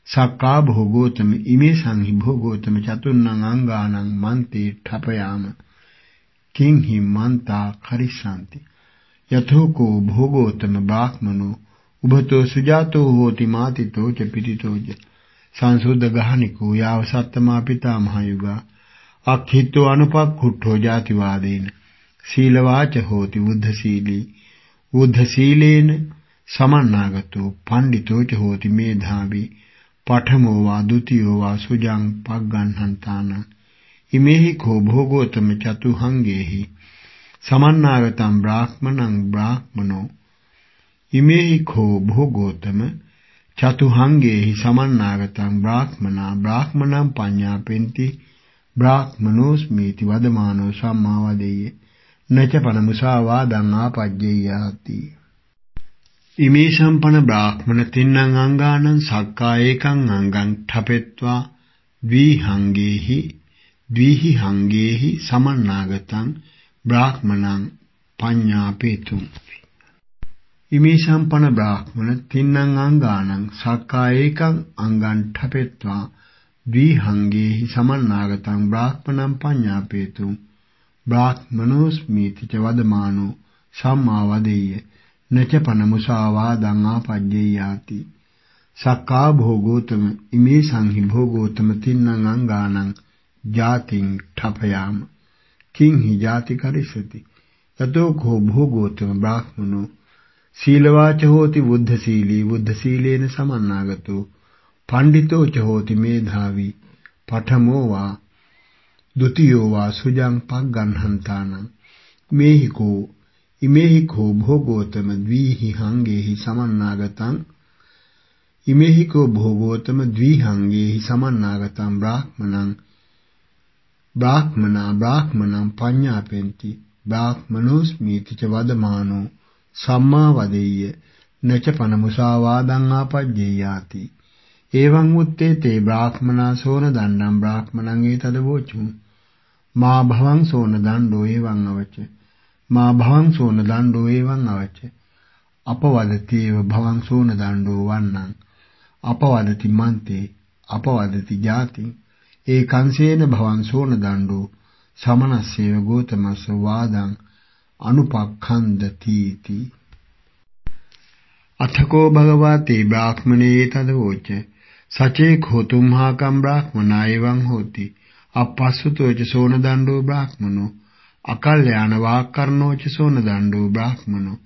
සක්කා භෝගෝතම ඉමේ සංහි භෝගෝතම චතුන්නං අංගානං මන්තේ ඨපයාම කිං හි මන්තා කරිසanti යතෝකෝ භෝගෝතම බ්‍රාහ්මනෝ උභතෝ සුජාතෝ හෝති මාතිතෝ ච පිතිතෝ ච සංසුද්ධ ගානිකෝ යාව සත්තමා පිතාමහ යුගා අක්ඛිතෝ අනුපක්ඛුට්ඨෝ ජාතිවාදේන සීලවාච හෝති බුද්ධ සීලී බුද්ධ සීලේන සමන්නාගතෝ පණ්ඩිතෝ ච හෝති මේධාවී පඨමෝ වා ဒ ුතියෝ වා සුජං පග්ගන්හන්තාන ඉමේහි කෝ භෝගෝතම චතුහංගේහි සමන්නාගතං බ්‍රාහ්මණං බ්‍රාහ්මනෝ ඉමේහි කෝ භෝගෝතම චතුහංගේහි සමන්නාගතං බ්‍රාහ්මනා බ්‍රාහ්මණං පඤ්ඤාපෙන්ති බ්‍රාහ්මනෝස්මීති වදමානෝ සම්මා වදෙය්‍ය නචපන මුසාවාදං ආපජ්ජේයාති ඉමේ සම්පන බ්‍රාහ්මණ තින්නං අංගානං සක්කායේකං අංගං ඨපෙත්වා ද්විහි හංගේහි සමන්නාගතං බ්‍රාහ්මණං පඤ්ඤාපේතුං ඉමේ සම්පන බ්‍රාහ්මණ තින්නං අංගානං සක්කායේකං අංගං ඨපෙත්වා ද්විහංගේහි සමන්නාගතං බ්‍රාහ්මණං පඤ්ඤාපේතුං බ්‍රාහ්මනෝස්මීති ච වදමානෝ සම්මා වදෙය්‍ය නචපන මුසාවාදං ආපජ්ජේයාති සක්කා භෝගෝතම ඉමේ සංහි භෝගෝතම තින්නං අංගානං ජාතිං ඨපයාම කිං හි ජාති කරිසති යතෝ කෝ භෝගෝතම බ්‍රාහ්මනෝ සීලවාච හෝති බුද්ධ සීලී බුද්ධ සීලේන සමන්නාගතෝ පණ්ඩිතෝ ච හෝති මේධාවී පඨමෝ වා ဒ ුතියෝ වා සුජං පග්ගන්හන්තානං මේහි කෝ ඉමේහි කෝ භෝගෝතම ද්විහංගේහි සමන්නාගතං ඉමේහි කෝ භෝගෝතම ද්විහංගේහි සමන්නාගතං බ්‍රාහ්මණං පඤ්ඤාපෙන්ති බ්‍රාහ්මනෝස්මීති ච වදමානෝ සම්මා වදෙය්‍ය නච පනමුසාවාදං ආපජ්ජේයාති එවං උත්තේ තේ බ්‍රාහ්මනා සෝන දණ්ඩං බ්‍රාහ්මණං ඒතදවෝචු මා භවං සෝන දණ්ඩෝ එවං අවච මා භවං සෝන දණ්ඩෝ එවං අවච අපවදතිව භවං සෝන දණ්ඩෝ වන්නං අපවදති මන්තේ අපවදති ජාති ඒකංසේන භවං සෝන දණ්ඩෝ සමනස්සේව ගෝතමස්ස වාදං අනුපක්ඛන්දති අථකෝ භගවතේ බ්‍රාහ්මණේ තදවෝච සචේ khෝතුම්හාකම් බ්‍රාහ්මනා එවං හෝති අපස්සුතෝ ච සෝන දණ්ඩෝ බ්‍රාහ්මනෝ අකල්යාණ වාක්කරණෝ ච සෝන දණ්ඩෝ බ්‍රාහ්මනෝ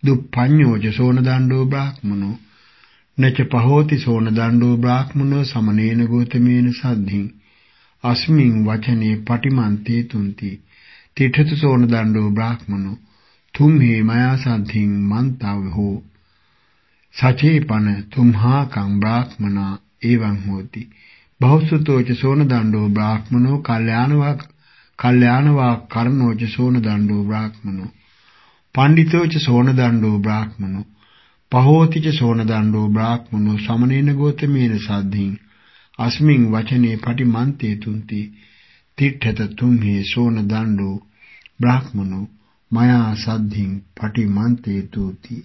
දුප්පඤ්ඤෝ ච සෝන දණ්ඩෝ බ්‍රාහ්මනෝ නච පහෝති සෝන දණ්ඩෝ බ්‍රාහ්මනෝ සමනේන ගෝතමේන සද්ධින් අස්මින් වචනේ පටිමන්තේ තුන්ති තිඨතු සෝන දණ්ඩෝ බ්‍රාහ්මනෝ තුම්හේ මයා සද්ධින් මන්තව හෝ සචේපන තුම්හාකං බ්‍රාහ්මනා එවං හෝති බහුසුතෝ ච සෝන දණ්ඩෝ බ්‍රාහ්මනෝ කල්යාණවා කරණෝ ච සෝන දණ්ඩෝ බ්‍රාහ්මනෝ පණ්ඩිතෝ ච සෝන දණ්ඩෝ බ්‍රාහ්මනෝ පහෝති ච සෝන දණ්ඩෝ බ්‍රාහ්මනෝ සමනේන ගෝතමේන සද්ධින් අස්මින් වචනේ පටිමන්තේ තුන්ති තිඨත තුම්හේ සෝන දණ්ඩෝ බ්‍රාහ්මනෝ මයා සද්ධින් පටිමන්තේ තුති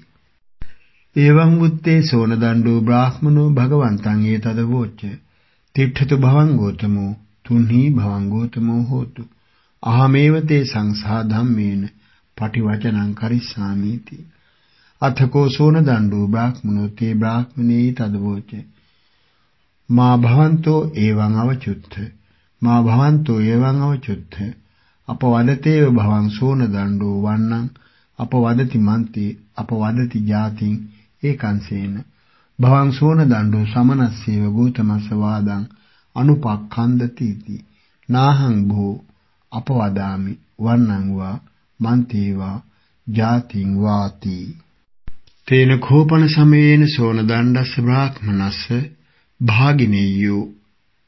එවං උත්තේ සෝන දණ්ඩෝ බ්‍රාහ්මනෝ භගවන්තං ඒතදවෝච තිඨතු භවං ගෝතමෝ තුන්හි භවං ගෝතමෝ හෝතු අහමේව තේ සංසා ධම්මේන පටිවචනං කරිස්සාමීති අථකෝ සෝන දණ්ඩෝ බ්‍රාහ්මනෝ තේ බ්‍රාහ්මනේ තදවෝච මා භවන්තෝ එවං අවචුත්ථ මා භවන්තෝ එවං අවචුත්ථ අපවදතේව භවං සෝන දණ්ඩෝ වන්නං අපවදති මන්ති අපවදති ජාතින් ඒකංසේන භවං සෝන දණ්ඩෝ සමනස්සේව ගෝතමස්ස වාදං අනුපක්ඛන්දති නාහං භෝ අපවදාමි වන්නං වා මන්තේ වා ජාතින් වාති තේන කෝපන සමයේන සෝන දණ්ඩස්ස බ්‍රාහ්මනස්ස භාගිනේයෝ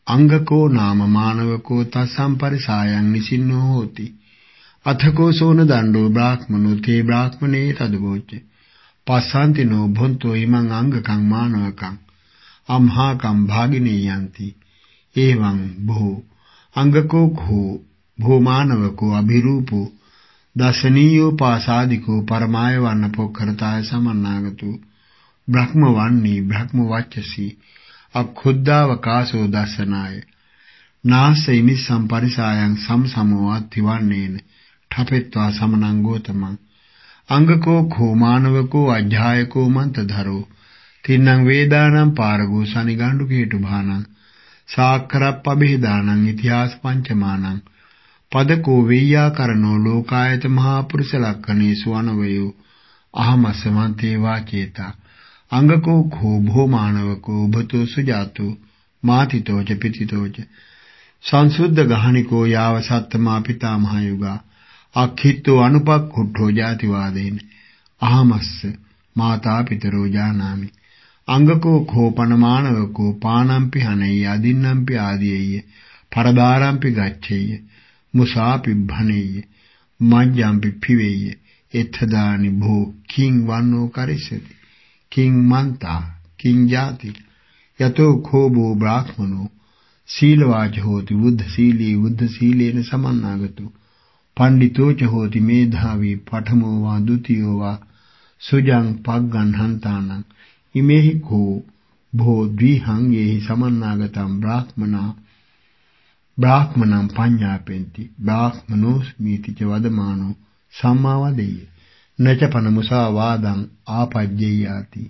අංගකෝ නාම මානවකෝ තස්සම් පරිසායන් නිසින්නෝ හෝති අථකෝ සෝන දණ්ඩෝ බ්‍රාහ්මනෝ තේ බ්‍රාහ්මනේ තදවෝච පස්සන්තිනෝ භොන්තෝ ඉමං අංගකං මානවකං අම්හාකං භාගිනේයන්ති එවං භෝ අංගකෝ khෝ භෝ මානවකෝ අභිරූපෝ දසනීයෝ පාසාදිකෝ පරමාය වන්න පොක්ඛරතාය සමන්නාගතු බ්‍රහ්ම වන්නී බ්‍රහ්ම වච්චසී අක්ඛුද්ධාවකාශෝ දසනාය නාසයිනි සම්පරිසායන් සම්සමෝ අත්තිවන්නේන ඨපෙත්වා සමනං ගෝතමං අංගකෝ khෝ මානවකෝ අජ්ජායකෝ මන්තධරෝ තින්නං වේදානම් පාරගෝ සනිගණ්ඩු කේටු භානං සාක්කරප්පබේදානං ඉතිහාස පංචමානං පදකෝ වෙය්‍යාකරණෝ ලෝකායත මහා පුරුෂ ලක්ඛනේසු අනවයෝ අහමස්සමන්තේ වාචේතා අංගකෝ khෝ භෝ මානවකෝ උභතෝ සුජාතෝ මාතිතෝ ච පිතිතෝ ච සංසුද්ධ ගහනිකෝ යාව සත්තමා පිතාමහ යුගා අක්ඛිතෝ අනුපක්ඛුට්ඨෝ ජාතිවාදේන අහමස්ස මාතා පිතරෝ ජානාමි අංගකෝ khෝපන මානවකෝ පානම්පි හනෙය්‍ය අදින්නම්පි ආදීය්‍ය පරදාරම්පි ගච්ඡෙය්‍ය මුසාපි භනෙය්‍ය මජ්ජම්පි පිවෙය්‍ය එත්තදානි භෝ කිං වන්නෝ කරිසති කිං මන්තා කිං ජාති යතෝ khෝබෝ බ්‍රාහ්මනෝ සීලවාච හෝති බුද්ධ සීලී බුද්ධ සීලේන සමන්නාගතෝ පණ්ඩිතෝ ච හෝති මේධාවී පඨමෝ වා ဒ ුතියෝ වා සුජං පග්ගන් හන්තානං ඉමේහි කෝ භෝ ද්විහංගේහි සමන්නාගතං බ්‍රාහ්මණං පඤ්ඤාපෙන්ති බ්‍රාහ්මනෝස්මීති ච වදමානෝ සම්මා වදෙය්‍ය නච පනමුසා වාදං ආපජ්ජේයාති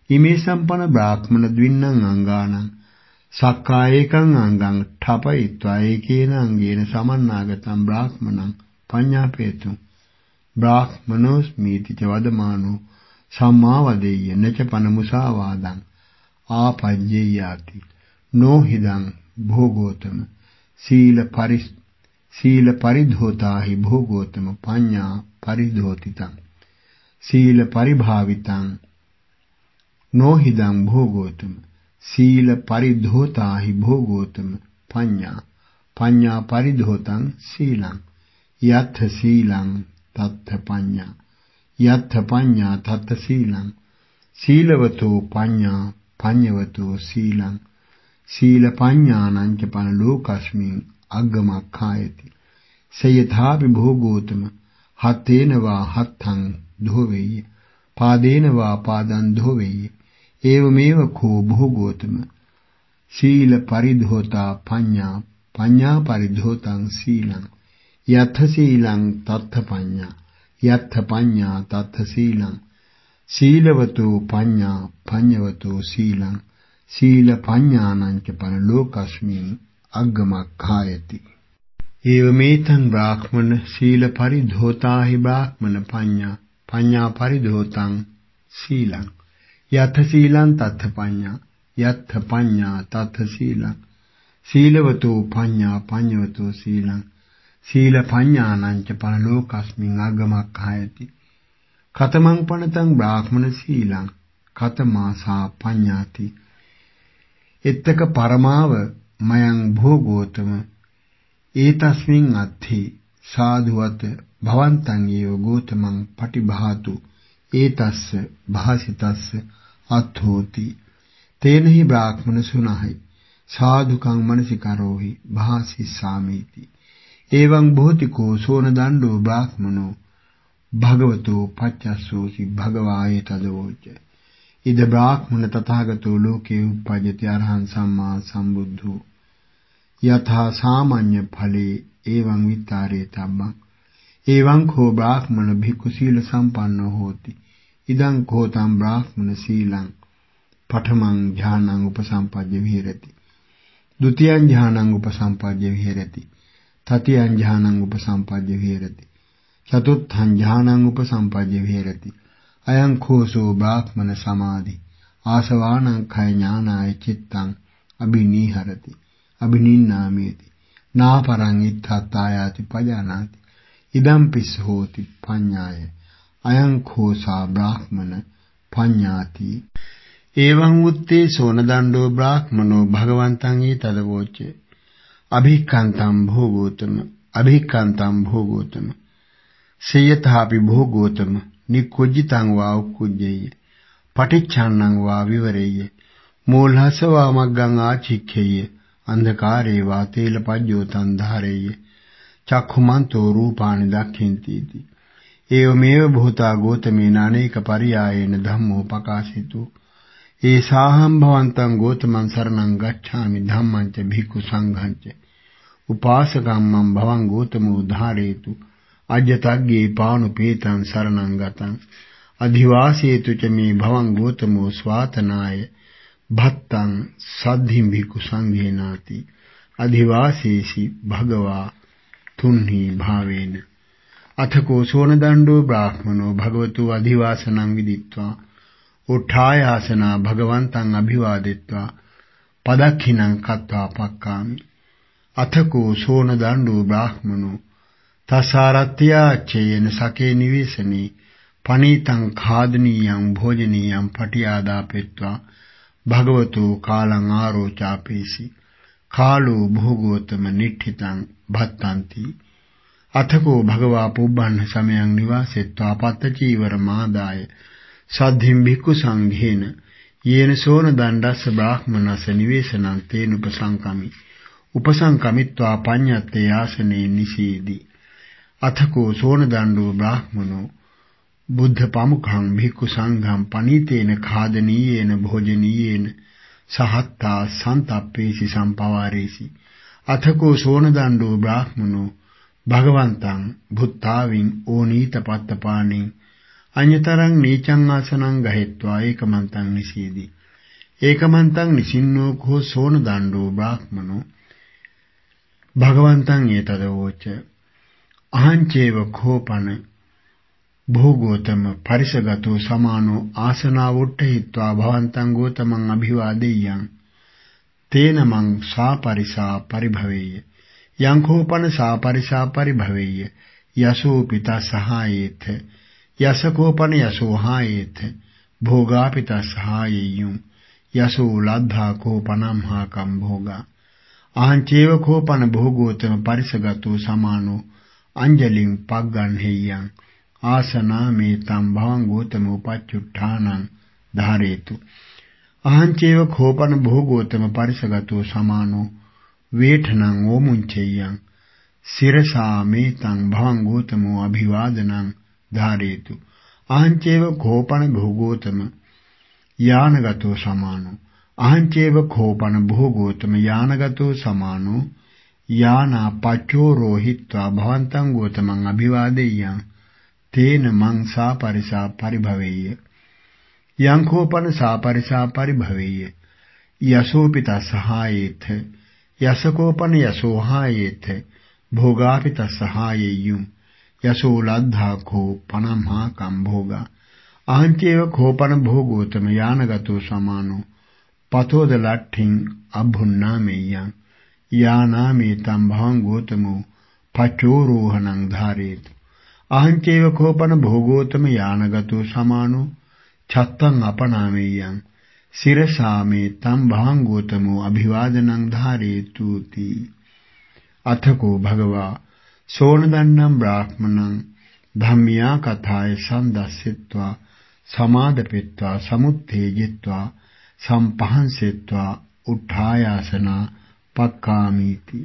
ඉමේ සම්පන බ්‍රාහ්මණ ද්වින්නං අංගානං සක්කායේකං අංගං ඨපයිत्वा ඒකේන අංගේන සමන්නාගතං බ්‍රාහ්මණං පඤ්ඤාපේතු බ්‍රාහ්මනෝස්මීති ච වදමානෝ සම්මා වදෙය්‍ය නච පනමුසා වාදං ආපජ්ජේයාති නොහිදං භෝගෝතම සීල පරිධෝතාහි භෝගෝතම පඤ්ඤා පරිධෝතිතං සීල පරිභාවිතං නොහිදං භෝගෝතම සීල පරිධෝතාහි භෝගෝතම පඤ්ඤා පරිධෝතං සීලං යත්ථ සීලං තත්ථ පඤ්ඤා යත්ථ පඤ්ඤා තත්ථ සීලං සීලවතෝ පඤ්ඤා පඤ්ඤවතෝ සීලං සීල පඤ්ඤානං ච පන ලෝකස්මින් අග්ගමක්ඛායති සයථාපි භෝගෝතම හතේන වා හත්තං ධෝවෙය්‍ය පාදේන වා පාදං ධෝවෙය්‍ය ඒවමේව කෝ භෝගෝතම සීල පරිධෝතා පඤ්ඤා පරිධෝතං සීලං යත්ථ සීලං තත්ථ පඤ්ඤා යත්ථ පඤ්ඤා තත්ථ සීලං සීලවතෝ පඤ්ඤා පඤ්ඤවතෝ සීලං සීල පඤ්ඤානං ච පන ලෝකස්මින් අග්ගමක්ඛායති ඒවමේතං බ්‍රාහ්මණ සීල පරිධෝතාහි බ්‍රාහ්මණ පඤ්ඤා පරිධෝතං සීලං යත්ථ සීලං තත්ථ පඤ්ඤා යත්ථ පඤ්ඤා තත්ථ සීලං සීලවතෝ පඤ්ඤා පඤ්ඤවතෝ සීලං සීල පඤ්ඤානං ච පන ලෝකස්මින් අග්ගමක්ඛායති කතමං පනතං බ්‍රාහ්මණ සීලං කතමාසා පඤ්ඤාති එත්තක පරමාව මයං භෝගෝතම ඒතස්මින් අත්ථි සාධුවත භවන්තං ඒව ගෝතමං පටිභාතු ඒතස්ස භාසිතස්ස අත්ථෝති තේනහි බ්‍රාහ්මණ සුනහයි සාධුකං මනසිකරෝහි භාසිස්සාමීති එවං භෝතිකෝ සෝන දණ්ඩෝ බ්‍රාහ්මනෝ භගවතෝ පච්චස්සෝසි භගවායේ තදවෝච ඉද බ්‍රාහ්මණ තථාගතෝ ලෝකේ උප්පජ්ජති අරහං සම්මා සම්බුද්ධෝ යථා සාමාන්‍ය ඵලේ එවං විතරේ තබ්බං එවං කෝ බ්‍රාහ්මණ භික්ඛු සීල සම්පන්නෝ හෝති ඉදං කෝතං බ්‍රාහ්මණ සීලං පඨමං ඥානං උපසම්පජ්ජ විහෙරති ဒုတိယං ඥානං උපසම්පජ්ජ විහෙරති තතියං ඥානං උපසම්පජ්ජ විහෙරති චතුත්ථං ඥානං උපසම්පජ්ජ විහෙරති අයං කෝසෝ බ්‍රාහ්මණ සමාධි ආසවානං khය ඥානාය චිත්තං අබිනීහරති අබිනින්නාමේති නාපරං ඉත්ථායාති පජානාති ඉදම් පිස්ස හෝති පඤ්ඤාය අයං කෝසා බ්‍රාහ්මණ පඤ්ඤාති එවං උත්තේ සෝන දණ්ඩෝ බ්‍රාහ්මනෝ භගවන්තං ඊතදවෝච අභික්ඛන්තං භෝගෝතම සේයථාපි භෝගෝතම නික්ඛුජ්ජිතං වා උක්ඛුජ්ජේය පටිච්ඡන්නං වා විවරේය මූලහස වා මග්ගං ආචික්ඛේය අන්ධකාරේ වා තේලපජ්ජෝතං ධාරේය චක්ඛුමන්තෝ රූපානි දක්ඛින්තිති ඒවමේව භූතා ගෝතමේන අනේක පරියායේන ධම්මෝ පකාශිතු ඒසාහං භවන්තං ගෝතමං සරණං ගච්ඡාමි ධම්මං ච භික්ඛු සංඝං ච උපාසකම්මං භවං ගෝතමෝ ධාරේතු අජ්ජතග්ගේ පානුපේතං සරණං ගතං අධිවාසේතු ච මේ භවං ගෝතමෝ ස්වාතනාය භත්තං සද්ධිම් භික්ඛු සංඝේනාති අධිවාසේසි භගවා තුන්හි භාවේන අතකෝ සෝන දණ්ඩෝ බ්‍රාහ්මනෝ භගවතු අධිවාසනං විදිත්වා උඨායාසනා භගවන්තං අභිවාදෙත්වා පදක්ඛිනං කତ୍වා පක්කාමි අතකෝ සෝන දණ්ඩෝ බ්‍රාහ්මනෝ තසාරත්‍යාචේන සකේ නිවේසනේ පනීතං ખાදනීයං භෝජනීයං පටිආදාපෙත්වා භගවතෝ කාලං ආරෝචාපේසි කාලෝ භෝගෝතම නිට්ඨිතං භත්තන්ති අතකෝ භගවා පුබ්බන්න සමයං නිවාසෙත්වා පත්ත චීවර මාදාය සද්ධිම් භික්ඛු සංඝේන යේන සෝන දණ්ඩස්ස බ්‍රාහ්මනස්ස නිවේසනං තේන උපසංකමිත්වා පඤ්ඤත්තේ ආසනේ නිසීදි අතකෝ සෝන දණ්ඩෝ බ්‍රාහ්මනෝ බුද්ධ පමුඛං භික්ඛු සංඝං පනීතේන ખાදනීයේන භෝජනීයේන සහත්තා සන්තප්පේසි සම්පවාරේසි අතකෝ සෝන දණ්ඩෝ බ්‍රාහ්මනෝ භගවන්තං භුත්තාවින් ඕනීතපත්තපාණින් අඤ්‍යතරං නීචං ආසනං ගහෙත්වා ඒකමන්තං නිසීදි ඒකමන්තං නිසින්නෝ කෝ සෝන දණ්ඩෝ බ්‍රාහ්මනෝ භගවන්තං ඒතදවෝච අහංචේව කෝපන භෝගෝතම පරිසගතෝ සමානෝ ආසනාවුට්ඨහිත්වා භවන්තං ගෝතමං අභිවාදෙය්‍යං තේන මං සාපරිසා පරිභවේය යං කෝපන සාපරිසාපරි භවෙය්‍ය යසෝ පිතා සහායේත යස කෝපන යසෝ හායේත භෝගා පිතා සහායෙය්‍යුම් යසෝ ලද්ධා කෝපනම් හාකම් භෝගා අහං චේව කෝපන භෝගෝතම පරිසගතෝ සමානෝ අංජලින් පග්ගන් හෙය්‍යං ආසනා මේ තම් භවං ගෝතම උපච්චුට්ඨානං ධාරේතු අහං චේව කෝපන භෝගෝතම පරිසගතෝ සමානෝ වේඨනං ඕමුංචෙය්‍යං සිරසා මේ තම් භවං ගෝතමෝ අභිවාදනං ධාරේතු අහං චේව කෝපන භෝගෝතම යානගතෝ සමානෝ අහං චේව කෝපන භෝගෝතම යානගතෝ සමානෝ යානා පච්චෝ රෝහිත්වා භවන්තං ගෝතමං අභිවාදෙය්‍යං තේන මං සාපරිසා පරිභවෙය්‍ය යං කෝපන සාපරිසා පරිභවෙය්‍ය යසෝ පිතා සහායේත යස කෝපන යසෝ හායේත භෝගා පිතා සහායෙය්‍යුම් යසෝ ලද්ධා කෝපනම් හාකම් භෝගා අහං චේව කෝපන භෝගෝතම යානගතෝ සමානෝ පතෝද ලට්ඨින් අභුන්නාමෙය්‍යං යානාමේ තම් භවං ගෝතමෝ පච්චෝරෝහණං ධාරේතු අහං චේව කෝපන භෝගෝතම යානගතෝ සමානෝ චත්තං අපනාමෙය්‍යං සිරසාමේ තම් භවං ගෝතමෝ අභිවාදනං ධාරේතුති අතකෝ භගවා සෝනදන්නම් බ්‍රාහ්මණං ධම්මියා කථාය සම්දස්සෙත්වා සමාදපෙත්වා සමුත්තේජෙත්වා සම්පහන්සෙත්වා උත්ථායාසනා පක්කාමීති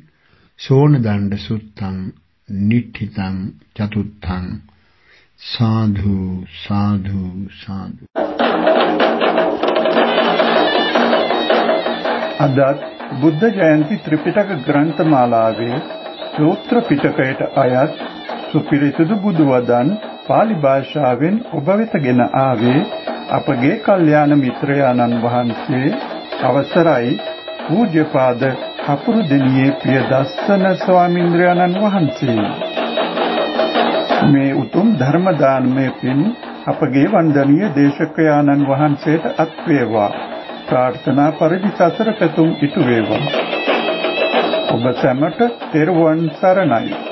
සෝනදණ්ඩ සුත්තං නිට්ඨිතං චතුත්ථං සාධු සාධු සාධු. අදත් බුද්ධ ජයන්ති ත්‍රිපිටක ග්‍රන්ථමාලාවේ සූත්‍ර පිටකයට අයත් සුපිරිසිදු බුදු වදන් පාලි භාෂාවෙන් ඔබ වෙත ගෙන ආවේ අපගේ කල්යාණ මිත්‍රයාණන් වහන්සේ අවසරයි පූජ්‍යපාද කපුරු දෙනියේ ප්‍රියදස්සන ස්වාමීන්ද්‍රයාණන් වහන්සේ. මේ උතුම් ධර්ම දානමය පින් අපගේ වන්දනීය දේශකයාණන් වහන්සේට අත් වේවා. ප්‍රාර්ථනා පරිදි සසර පැතුම් ඉටු වේවා. ඔබ සැමට තෙරුවන් සරණයි.